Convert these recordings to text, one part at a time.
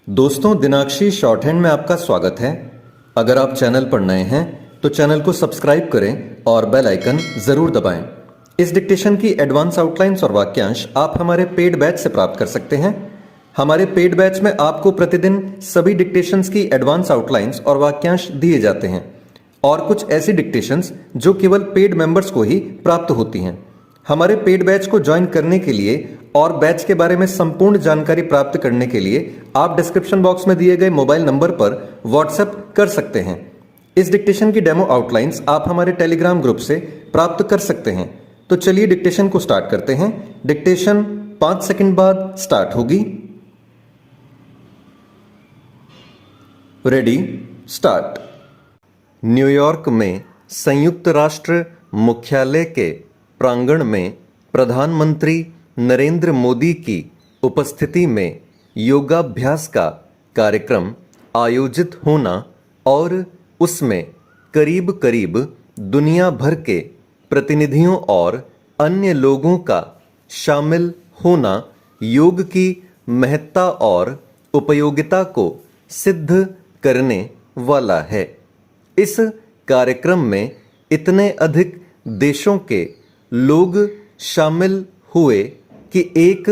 दोस्तों, दिनाक्षी short hand में आपका स्वागत है। अगर आप चैनल पर नए हैं तो चैनल को सब्सक्राइब करें और बेल आइकन जरूर दबाएं। इस डिक्टेशन की एडवांस आउटलाइंस और वाक्यांश आप हमारे पेड बैच से प्राप्त कर सकते हैं। हमारे पेड बैच में आपको प्रतिदिन सभी डिक्टेशंस की एडवांस आउटलाइंस और वाक्यांश दिए जाते हैं और कुछ ऐसी डिक्टेशंस जो केवल पेड मेंबर्स को ही प्राप्त होती हैं। हमारे पेड बैच को ज्वाइन करने के लिए और बैच के बारे में संपूर्ण जानकारी प्राप्त करने के लिए आप डिस्क्रिप्शन बॉक्स में दिए गए मोबाइल नंबर पर व्हाट्सएप कर सकते हैं। इस डिक्टेशन की डेमो आउटलाइंस आप हमारे टेलीग्राम ग्रुप से प्राप्त कर सकते हैं। तो चलिए डिक्टेशन को स्टार्ट करते हैं। डिक्टेशन 5 सेकंड बाद स्टार्ट होगी। Ready, start. न्यूयॉर्क में संयुक्त राष्ट्र मुख्यालय के प्रांगण में प्रधानमंत्री नरेंद्र मोदी की उपस्थिति में योगाभ्यास का कार्यक्रम आयोजित होना और उसमें करीब करीब दुनिया भर के प्रतिनिधियों और अन्य लोगों का शामिल होना योग की महत्ता और उपयोगिता को सिद्ध करने वाला है। इस कार्यक्रम में इतने अधिक देशों के लोग शामिल हुए कि एक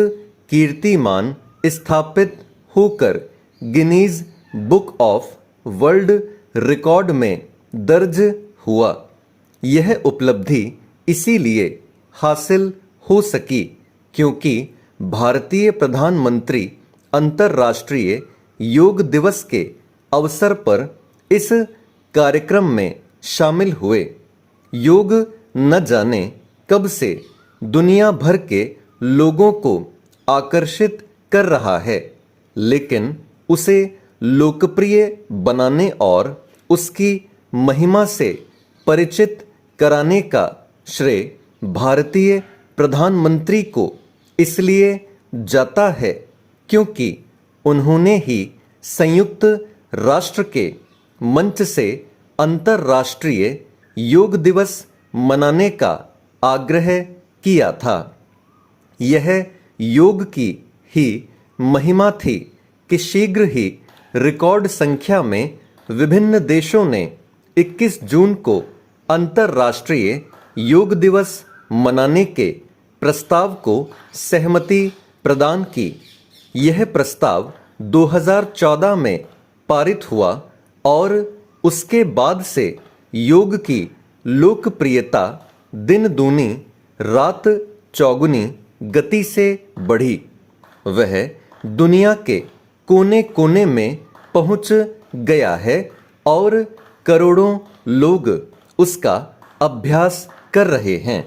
कीर्तिमान स्थापित होकर Guinness book of world record में दर्ज हुआ। यह उपलब्धि इसीलिए हासिल हो सकी क्योंकि भारतीय प्रधानमंत्री अंतर्राष्ट्रीय योग दिवस के अवसर पर इस कार्यक्रम में शामिल हुए। योग न जाने कब से दुनिया भर के लोगों को आकर्षित कर रहा है, लेकिन उसे लोकप्रिय बनाने और उसकी महिमा से परिचित कराने का श्रेय भारतीय प्रधानमंत्री को इसलिए जाता है क्योंकि उन्होंने ही संयुक्त राष्ट्र के मंच से अंतर्राष्ट्रीय योग दिवस मनाने का आग्रह किया था। यह योग की ही महिमा थी कि शीघ्र ही रिकॉर्ड संख्या में विभिन्न देशों ने 21 जून को अंतर्राष्ट्रीय योग दिवस मनाने के प्रस्ताव को सहमति प्रदान की। यह प्रस्ताव 2014 में पारित हुआ और उसके बाद से योग की लोकप्रियता दिन दूनी रात चौगुनी गति से बढ़ी। वह दुनिया के कोने कोने में पहुंच गया है और करोड़ों लोग उसका अभ्यास कर रहे हैं।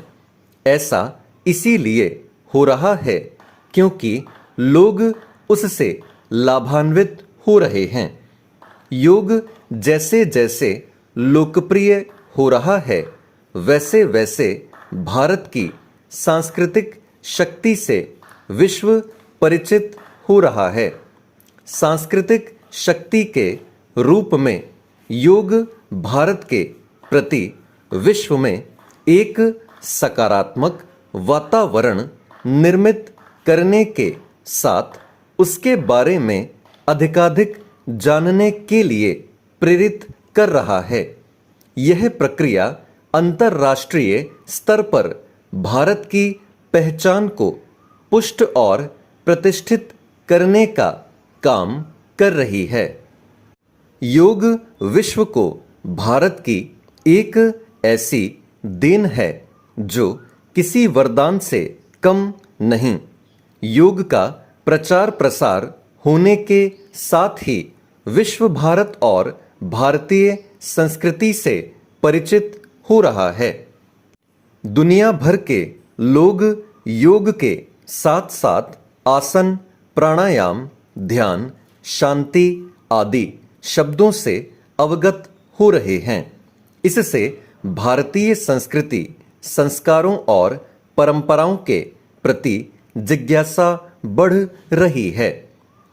ऐसा इसीलिए हो रहा है क्योंकि लोग उससे लाभान्वित हो रहे हैं। योग जैसे जैसे लोकप्रिय हो रहा है, वैसे वैसे भारत की सांस्कृतिक शक्ति से विश्व परिचित हो रहा है। सांस्कृतिक शक्ति के रूप में योग भारत के प्रति विश्व में एक सकारात्मक वातावरण निर्मित करने के साथ उसके बारे में अधिकाधिक जानने के लिए प्रेरित कर रहा है। यह प्रक्रिया अंतर्राष्ट्रीय स्तर पर भारत की पहचान को पुष्ट और प्रतिष्ठित करने का काम कर रही है। योग विश्व को भारत की एक ऐसी देन है जो किसी वरदान से कम नहीं। योग का प्रचार प्रसार होने के साथ ही विश्व भारत और भारतीय संस्कृति से परिचित हो रहा है। दुनिया भर के लोग योग के साथ साथ आसन, प्राणायाम, ध्यान, शांति आदि शब्दों से अवगत हो रहे हैं। इससे भारतीय संस्कृति, संस्कारों और परंपराओं के प्रति जिज्ञासा बढ़ रही है।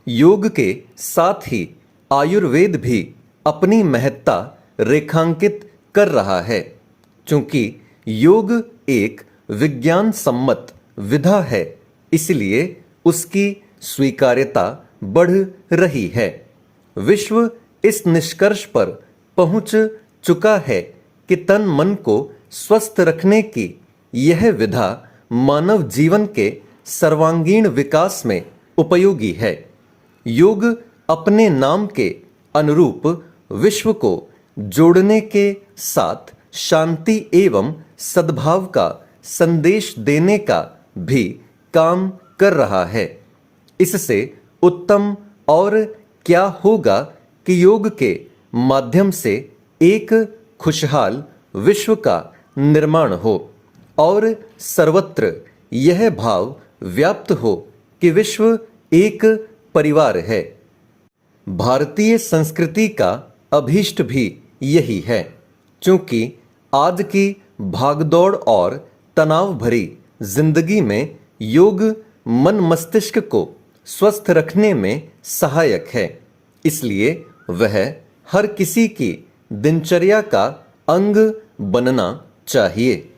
योग के साथ ही आयुर्वेद भी अपनी महत्ता रेखांकित कर रहा है। चूंकि योग एक विज्ञान सम्मत विधा है, इसलिए उसकी स्वीकार्यता बढ़ रही है। विश्व इस निष्कर्ष पर पहुंच चुका है कि तन मन को स्वस्थ रखने की यह विधा मानव जीवन के सर्वांगीण विकास में उपयोगी है। योग अपने नाम के अनुरूप विश्व को जोड़ने के साथ शांति एवं सद्भाव का संदेश देने का भी काम कर रहा है। इससे उत्तम और क्या होगा कि योग के माध्यम से एक खुशहाल विश्व का निर्माण हो और सर्वत्र यह भाव व्याप्त हो कि विश्व एक परिवार है। भारतीय संस्कृति का अभीष्ट भी यही है। क्योंकि आज की भागदौड़ और तनाव भरी जिंदगी में योग मन मस्तिष्क को स्वस्थ रखने में सहायक है, इसलिए वह हर किसी की दिनचर्या का अंग बनना चाहिए।